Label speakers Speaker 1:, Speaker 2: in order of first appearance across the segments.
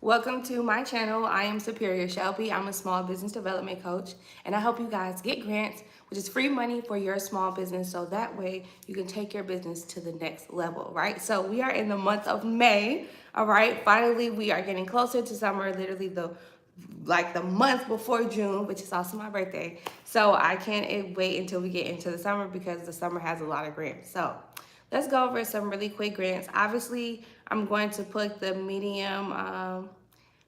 Speaker 1: Welcome to my channel. I am Superior Shelby. I'm a small business development coach, and I help you guys get grants, which is free money for your small business, so that way you can take your business to the next level, right? So we are in the month of May, all right? Finally, we are getting closer to summer, literally the month before June, which is also my birthday. So I can't wait until we get into the summer because the summer has a lot of grants. So let's go over some really quick grants. Obviously, I'm going to put the medium,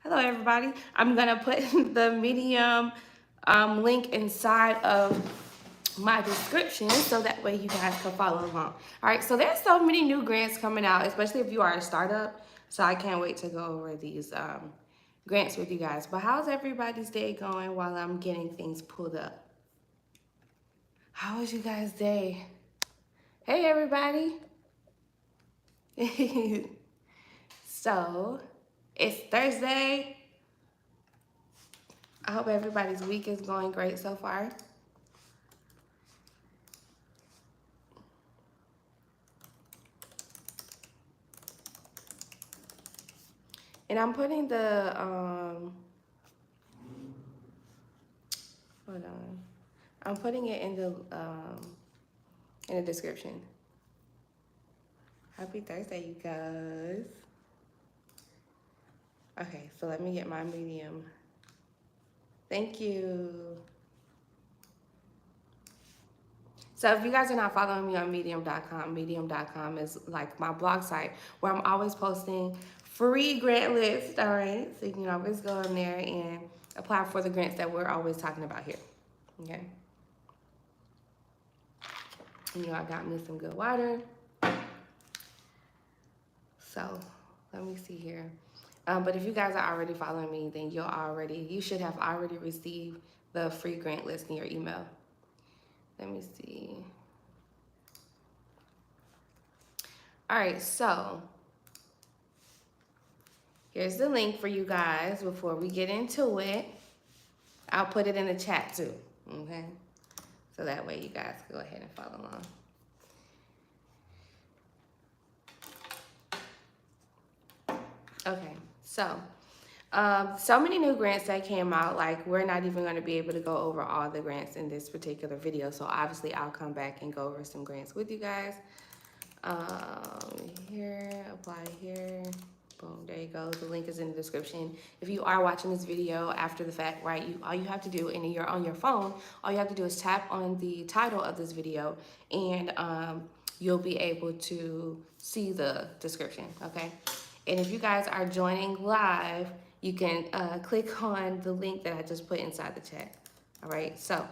Speaker 1: hello everybody. I'm gonna put the medium link inside of my description so that way you guys can follow along. All right, so there's so many new grants coming out, especially if you are a startup. So I can't wait to go over these grants with you guys. But how's everybody's day going while I'm getting things pulled up? How was you guys' day? Hey everybody. So it's Thursday. I hope everybody's week is going great so far. And I'm putting the, hold on. I'm putting it in the description. Happy Thursday, you guys. Okay, so let me get my medium. Thank you. So if you guys are not following me on medium.com is like my blog site where I'm always posting free grant lists, all right? So you can always go in there and apply for the grants that we're always talking about here, okay? I got me some good water. So let me see here. But if you guys are already following me, then you should have already received the free grant list in your email. Let me see. All right, so here's the link for you guys before we get into it. I'll put it in the chat too, okay? So that way you guys can go ahead and follow along. Okay, so many new grants that came out, like we're not even going to be able to go over all the grants in this particular video. So obviously I'll come back and go over some grants with you guys. Here, apply here. Boom, there you go. The link is in the description. If you are watching this video after the fact, right, all you have to do, and you're on your phone, all you have to do is tap on the title of this video and you'll be able to see the description, okay? And if you guys are joining live, you can click on the link that I just put inside the chat. All right, so.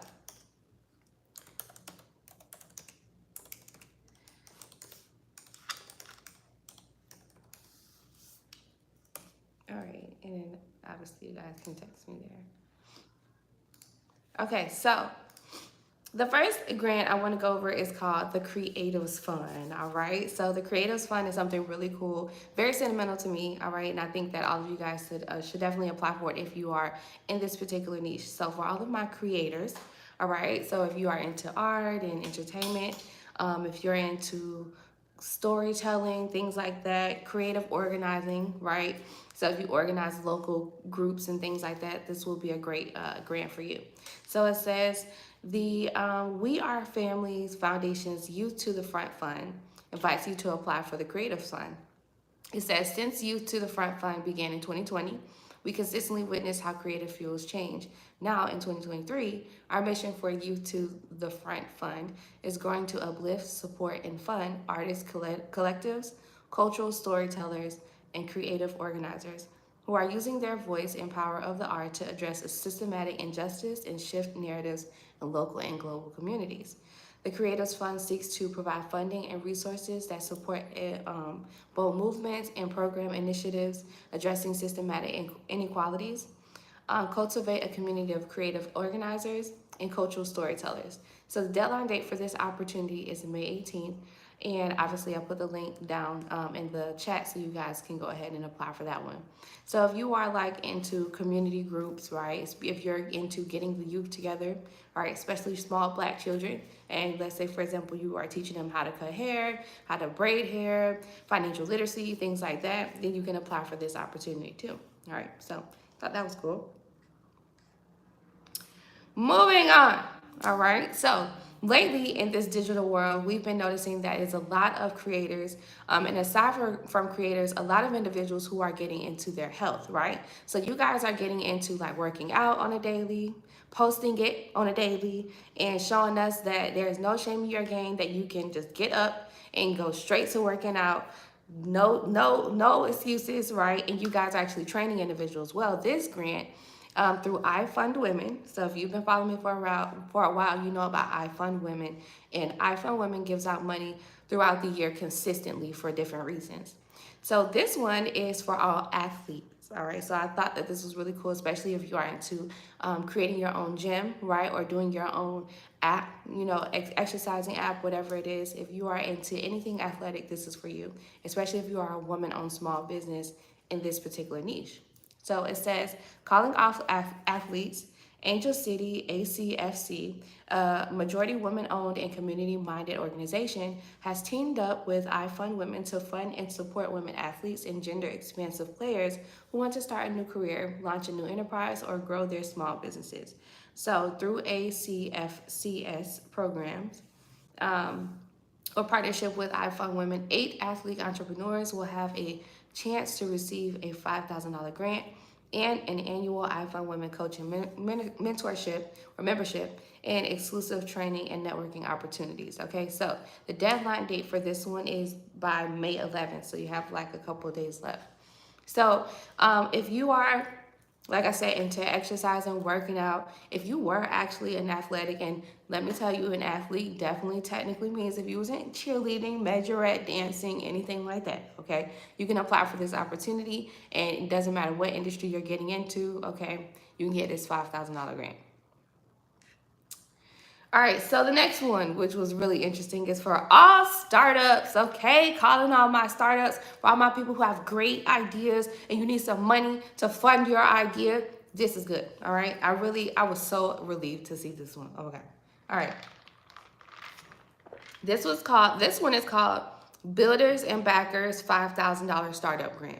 Speaker 1: All right, and then obviously you guys can text me there. Okay, so the first grant I want to go over is called the Creatives Fund, all right? So the Creatives Fund is something really cool, very sentimental to me, all right? And I think that all of you guys should definitely apply for it if you are in this particular niche. So for all of my creators, all right? So if you are into art and entertainment, if you're into storytelling, things like that, creative organizing, right? So if you organize local groups and things like that, this will be a great grant for you. So it says, the We Are Families Foundation's Youth to the Front Fund invites you to apply for the Creative Fund. It says, since Youth to the Front Fund began in 2020, we consistently witness how creative fuels change. Now, in 2023, our mission for Youth to the Front Fund is going to uplift, support, and fund artists, collectives, cultural storytellers, and creative organizers who are using their voice and power of the art to address a systematic injustice and shift narratives in local and global communities. The Creatives Fund seeks to provide funding and resources that support both movements and program initiatives addressing systematic inequalities, cultivate a community of creative organizers and cultural storytellers. So the deadline date for this opportunity is May 18th, And obviously I put the link down in the chat so you guys can go ahead and apply for that one. So if you are like into community groups, right? If you're into getting the youth together, all right, especially small Black children, and let's say, for example, you are teaching them how to cut hair, how to braid hair, financial literacy, things like that, then you can apply for this opportunity too. All right, so thought that was cool. Moving on. All right. So lately in this digital world, we've been noticing that it's a lot of creators, and aside from creators, a lot of individuals who are getting into their health, right? So you guys are getting into like working out on a daily, posting it on a daily, and showing us that there is no shame in your game, that you can just get up and go straight to working out. No excuses, right? And you guys are actually training individuals. Well, this grant through I Fund Women. So if you've been following me for a while, you know about I Fund Women. And I Fund Women gives out money throughout the year consistently for different reasons. So this one is for all athletes. All right, so I thought that this was really cool, especially if you are into creating your own gym, right, or doing your own app, you know, exercising app, whatever it is. If you are into anything athletic, this is for you, especially if you are a woman-owned small business in this particular niche. So it says, calling off athletes, Angel City ACFC, a majority women-owned and community-minded organization, has teamed up with I Fund Women to fund and support women athletes and gender-expansive players who want to start a new career, launch a new enterprise, or grow their small businesses. So through ACFCS programs, or partnership with I Fund Women, 8 athlete entrepreneurs will have a chance to receive a $5,000 grant and an annual I Fund Women coaching mentorship or membership and exclusive training and networking opportunities. Okay, so the deadline date for this one is by May 11th, so you have like a couple of days left. So if you are, like I said, into exercising, working out, if you were actually an athletic, and let me tell you, an athlete definitely technically means if you was in cheerleading, majorette, dancing, anything like that, okay? You can apply for this opportunity, and it doesn't matter what industry you're getting into, okay? You can get this $5,000 grant. All right, so the next one, which was really interesting, is for all startups, okay? Calling all my startups, for all my people who have great ideas and you need some money to fund your idea. This is good, all right? I was so relieved to see this one. Okay, all right. This one is called Builders and Backers $5,000 Startup Grant.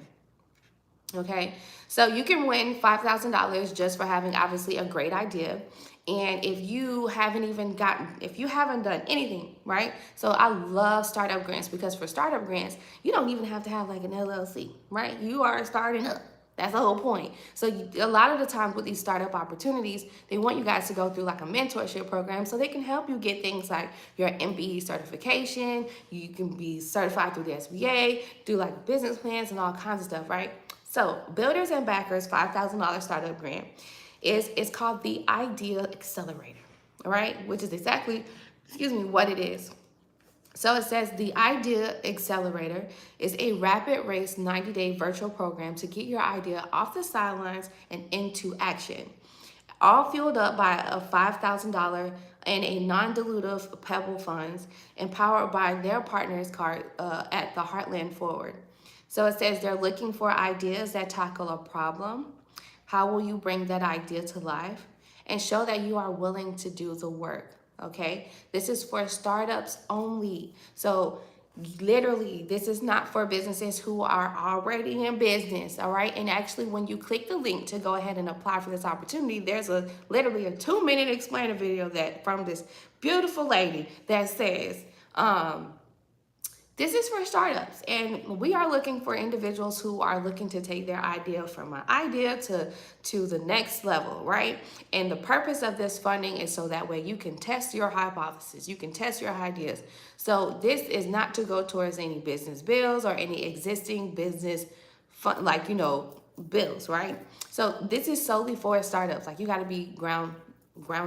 Speaker 1: Okay, so you can win $5,000 just for having obviously a great idea. And if you haven't done anything, right? So I love startup grants, because for startup grants, you don't even have to have like an LLC, right? You are starting up. That's the whole point. So a lot of the time with these startup opportunities, they want you guys to go through like a mentorship program so they can help you get things like your MBE certification. You can be certified through the SBA, do like business plans and all kinds of stuff, right? So Builders and Backers $5,000 startup grant is called the Idea Accelerator, all right? Which is exactly, what it is. So it says the Idea Accelerator is a rapid race 90-day virtual program to get your idea off the sidelines and into action. All fueled up by a $5,000 and a non-dilutive Pebble funds, empowered by their partners at the Heartland Forward. So it says they're looking for ideas that tackle a problem. How will you bring that idea to life? And show that you are willing to do the work, okay? This is for startups only. So literally, this is not for businesses who are already in business, all right? And actually, when you click the link to go ahead and apply for this opportunity, there's literally a 2-minute explainer video from this beautiful lady that says, this is for startups, and we are looking for individuals who are looking to take their idea from an idea to the next level, right? And the purpose of this funding is so that way you can test your hypothesis, you can test your ideas. So this is not to go towards any business bills or any existing business fund, bills, right? So this is solely for startups. Like, you got to be ground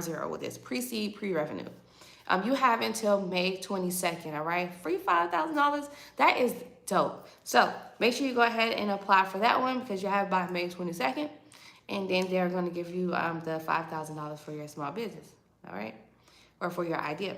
Speaker 1: zero with this, pre-seed, pre-revenue. You have until May 22nd, all right? Free $5,000, that is dope. So make sure you go ahead and apply for that one, because you have by May 22nd, and then they're going to give you the $5,000 for your small business, all right? Or for your idea.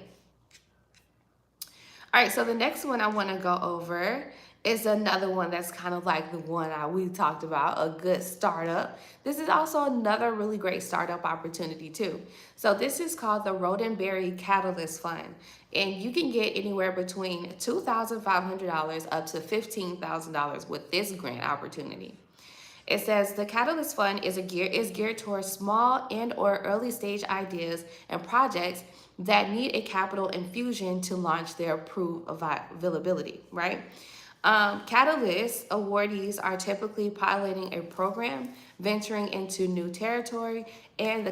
Speaker 1: All right, so the next one I want to go over is another one that's kind of like the one we talked about, a good startup. This is also another really great startup opportunity too. So this is called the Rodent Berry Catalyst Fund, and you can get anywhere between $2,500 up to $15,000 with this grant opportunity. It says the Catalyst Fund is geared towards small and or early stage ideas and projects that need a capital infusion to launch their approved availability, right? Catalyst awardees are typically piloting a program, venturing into new territory, and in the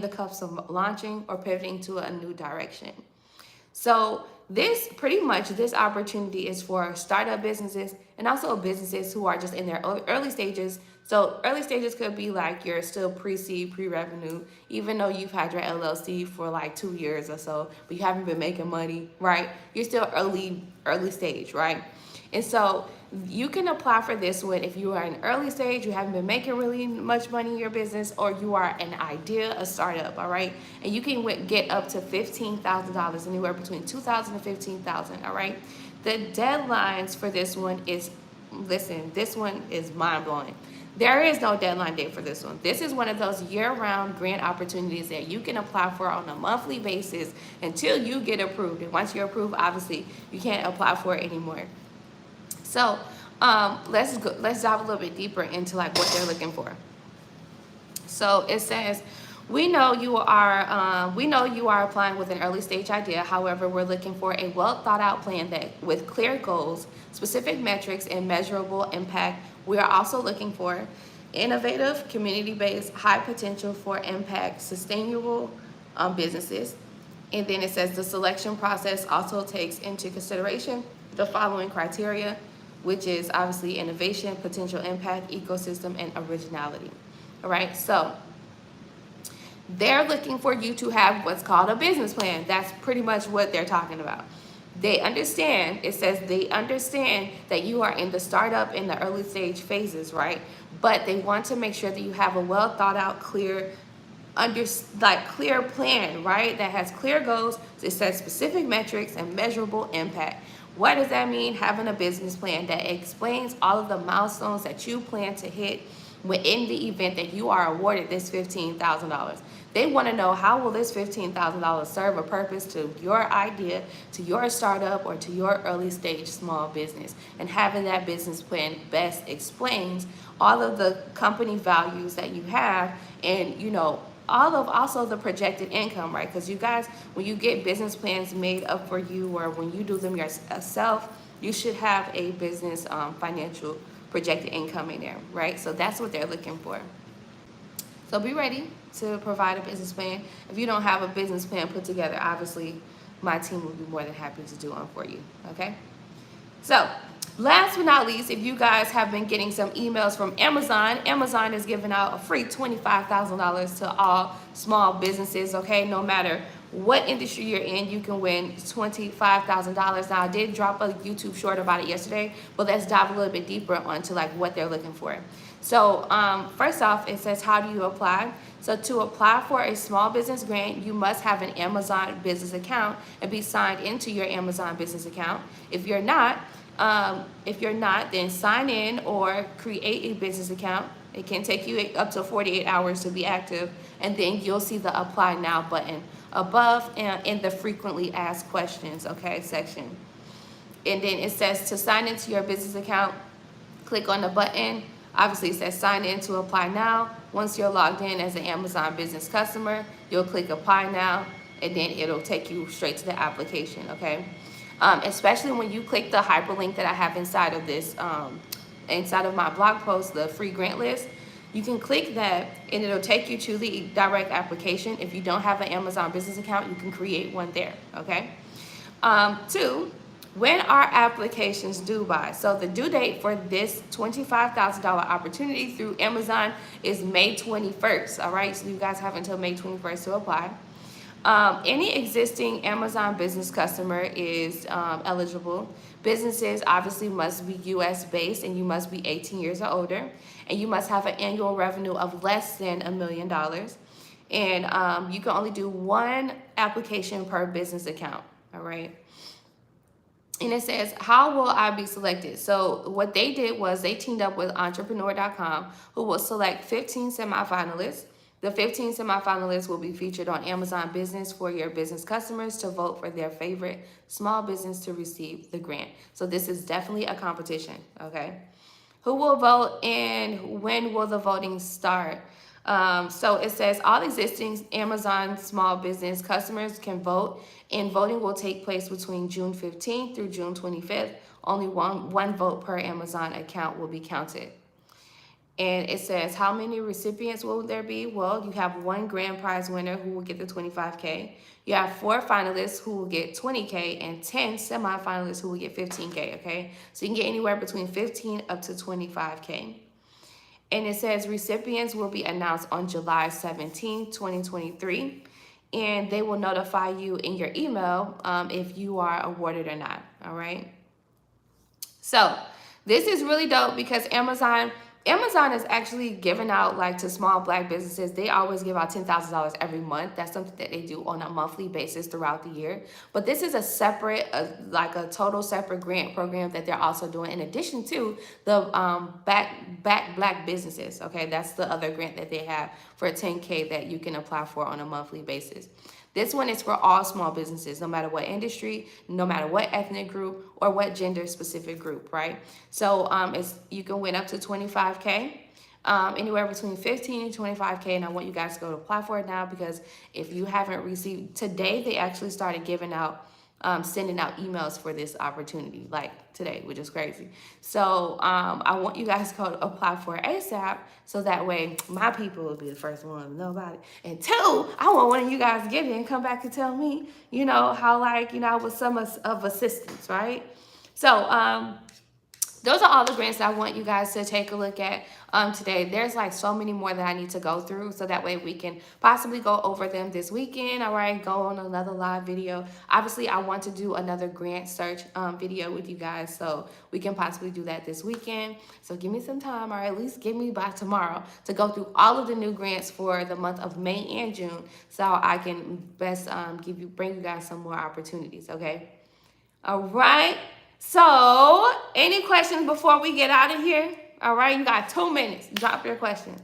Speaker 1: cups of launching or pivoting to a new direction. So this opportunity is for startup businesses and also businesses who are just in their early stages. So early stages could be like you're still pre-seed, pre-revenue, even though you've had your LLC for like 2 years or so, but you haven't been making money, right? You're still early stage, right? And so you can apply for this one if you are in early stage, you haven't been making really much money in your business, or you are an idea, a startup, all right? And you can get up to $15,000, anywhere between $2,000 and $15,000, all right? The deadlines for this one is, listen, this one is mind-blowing. There is no deadline date for this one. This is one of those year-round grant opportunities that you can apply for on a monthly basis until you get approved. And once you're approved, obviously, you can't apply for it anymore. So let's dive a little bit deeper into like what they're looking for. So it says, we know you are applying with an early stage idea. However, we're looking for a well thought out plan that with clear goals, specific metrics, and measurable impact. We are also looking for innovative, community-based, high potential for impact, sustainable businesses. And then it says the selection process also takes into consideration the following criteria, which is obviously innovation, potential impact, ecosystem, and originality. All right, so they're looking for you to have what's called a business plan. That's pretty much what they're talking about. They understand, it says they understand that you are in the startup in the early stage phases, right? But they want to make sure that you have a well thought out, clear plan, right? That has clear goals. It says specific metrics and measurable impact. What does that mean? Having a business plan that explains all of the milestones that you plan to hit within the event that you are awarded this $15,000. They want to know, how will this $15,000 serve a purpose to your idea, to your startup, or to your early stage small business? And having that business plan best explains all of the company values that you have, and all of also the projected income, right? Because you guys, when you get business plans made up for you, or when you do them yourself, you should have a business financial projected income in there, right? So that's what they're looking for. So be ready to provide a business plan. If you don't have a business plan put together, obviously my team will be more than happy to do one for you, okay? So last but not least, if you guys have been getting some emails from Amazon is giving out a free $25,000 to all small businesses, okay? No matter what industry you're in, you can win $25,000. Now, I did drop a YouTube short about it yesterday, but let's dive a little bit deeper onto like what they're looking for. So first off, it says, how do you apply? So to apply for a small business grant, you must have an Amazon business account and be signed into your Amazon business account. If you're not, then sign in or create a business account. It can take you up to 48 hours to be active, and then you'll see the apply now button above and in the frequently asked questions, okay, section. And then it says to sign into your business account, click on the button. Obviously it says sign in to apply now. Once you're logged in as an Amazon business customer, you'll click apply now, and then it'll take you straight to the application, okay? Especially when you click the hyperlink that I have inside of this, inside of my blog post, the free grant list, you can click that and it'll take you to the direct application. If you don't have an Amazon business account, you can create one there, okay? 2, when are applications due by? So the due date for this $25,000 opportunity through Amazon is May 21st, all right? So you guys have until May 21st to apply. Any existing Amazon business customer is eligible. Businesses obviously must be US based, and you must be 18 years or older, and you must have an annual revenue of less than $1 million. And you can only do one application per business account, all right? And it says, how will I be selected? So what they did was they teamed up with entrepreneur.com, who will select 15 semifinalists. The 15 semifinalists will be featured on Amazon Business for your business customers to vote for their favorite small business to receive the grant. So this is definitely a competition, okay? Who will vote and when will the voting start? So it says all existing Amazon small business customers can vote, and voting will take place between June 15th through June 25th. Only one vote per Amazon account will be counted. And it says, how many recipients will there be? Well, you have one grand prize winner who will get the 25K. You have 4 finalists who will get 20K and 10 semifinalists who will get 15K, okay? So you can get anywhere between 15 up to 25K. And it says recipients will be announced on July 17, 2023. And they will notify you in your email if you are awarded or not, all right? So this is really dope because Amazon is actually giving out, like, to small Black businesses. They always give out $10,000 every month. That's something that they do on a monthly basis throughout the year. But this is a separate, like a total separate grant program that they're also doing in addition to the back Black businesses. Okay, that's the other grant that they have for 10K that you can apply for on a monthly basis. This one is for all small businesses, no matter what industry, no matter what ethnic group, or what gender specific group, right? So you can win up to 25K, anywhere between 15 and 25K. And I want you guys to go to apply for it now, because if you haven't received, today they actually started giving out, sending out emails for this opportunity, like today, which is crazy. So I want you guys to go apply for it ASAP, so that way my people will be the first one to know about it. And 2, I want one of you guys to get it and come back and tell me, you know, how, like, you know, with some of assistance, right? So those are all the grants that I want you guys to take a look at today. There's like so many more that I need to go through, so that way we can possibly go over them this weekend. All right, go on another live video. Obviously, I want to do another grant search video with you guys, so we can possibly do that this weekend. So give me some time, or at least give me by tomorrow, to go through all of the new grants for the month of May and June, so I can best bring you guys some more opportunities. Okay. All right. So, any questions before we get out of here? All right, you got 2 minutes. Drop your question.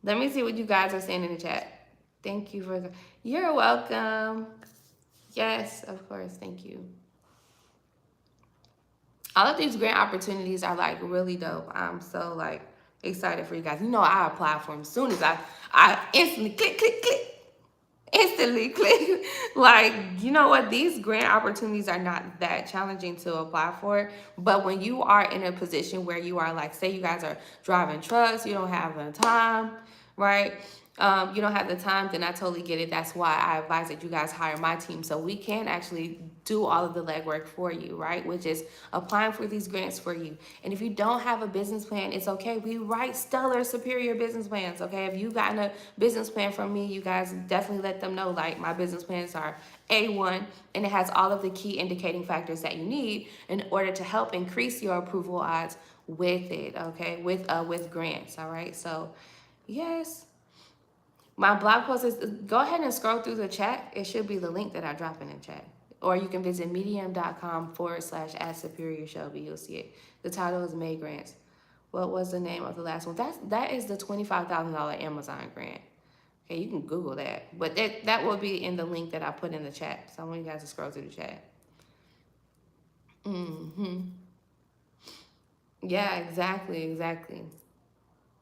Speaker 1: Let me see what you guys are saying in the chat. Thank you for you're welcome. Yes, of course. Thank you. All of these grant opportunities are like really dope. I'm so like excited for you guys. You know, I apply for them as soon as I instantly click. Instantly click. Like, you know what, these grant opportunities are not that challenging to apply for, but when you are in a position where you are, like, say you guys are driving trucks, you don't have the time, right? You don't have the time, then I totally get it. That's why I advise that you guys hire my team, so we can actually do all of the legwork for you, right? Which is applying for these grants for you. And if you don't have a business plan, it's okay. We write stellar, superior business plans, okay? If you've gotten a business plan from me, you guys definitely let them know, like, my business plans are A1, and it has all of the key indicating factors that you need in order to help increase your approval odds with it, okay? With grants, all right? So, yes. My blog post is, go ahead and scroll through the chat. It should be the link that I drop in the chat. Or you can visit medium.com/@superior Shelby. You'll see it. The title is May Grants. What was the name of the last one? That is the $25,000 Amazon grant. Okay, you can Google that. But that will be in the link that I put in the chat. So I want you guys to scroll through the chat. Yeah, exactly. All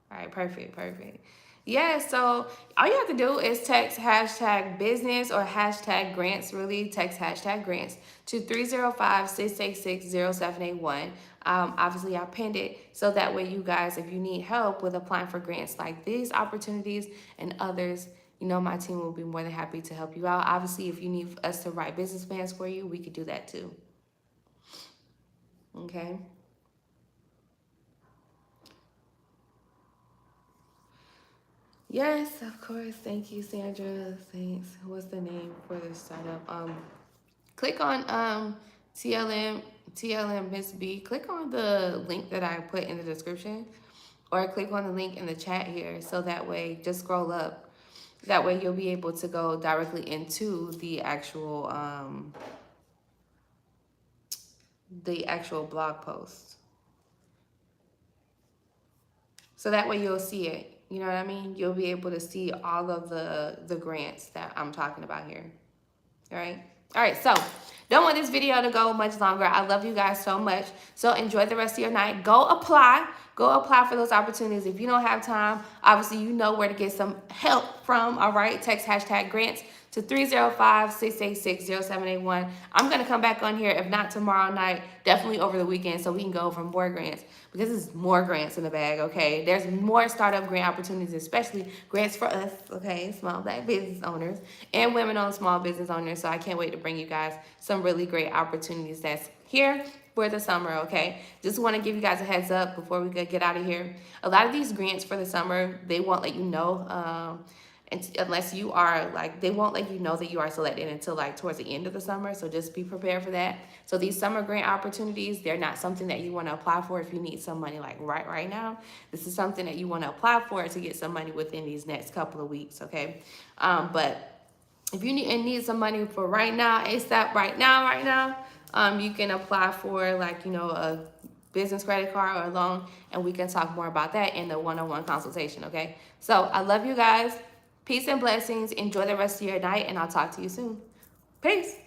Speaker 1: right, perfect. Yeah, so all you have to do is text #business or #grants, really. Text #grants to 305-666-0781. Obviously, I pinned it, so that way you guys, if you need help with applying for grants like these opportunities and others, you know, my team will be more than happy to help you out. Obviously, if you need us to write business plans for you, we could do that too. Okay. Yes, of course. Thank you, Sandra. Thanks. What's the name for this startup? Click on TLM Miss B. Click on the link that I put in the description, or click on the link in the chat here, so that way, just scroll up. That way you'll be able to go directly into the actual the actual blog post. So that way you'll see it. You know what I mean? You'll be able to see all of the grants that I'm talking about here. All right. All right. So don't want this video to go much longer. I love you guys so much. So enjoy the rest of your night. Go apply. Go apply for those opportunities. If you don't have time, obviously you know where to get some help from. All right. Text #grants to 305-686-0781. I'm going to come back on here, if not tomorrow night, definitely over the weekend, so we can go over more grants, because there's more grants in the bag, okay? There's more startup grant opportunities, especially grants for us, okay, small Black business owners and women-owned small business owners. So I can't wait to bring you guys some really great opportunities that's here for the summer, okay? Just want to give you guys a heads up before we get out of here. A lot of these grants for the summer, they won't let you know, unless you are like, they won't let you know that you are selected until like towards the end of the summer. So just be prepared for that. So these summer grant opportunities, they're not something that you want to apply for if you need some money like right now. This is something that you want to apply for to get some money within these next couple of weeks, okay? But if you need some money for right now, ASAP, right now, you can apply for like, you know, a business credit card or a loan, and we can talk more about that in the one-on-one consultation, okay? So I love you guys. Peace and blessings. Enjoy the rest of your night, and I'll talk to you soon. Peace.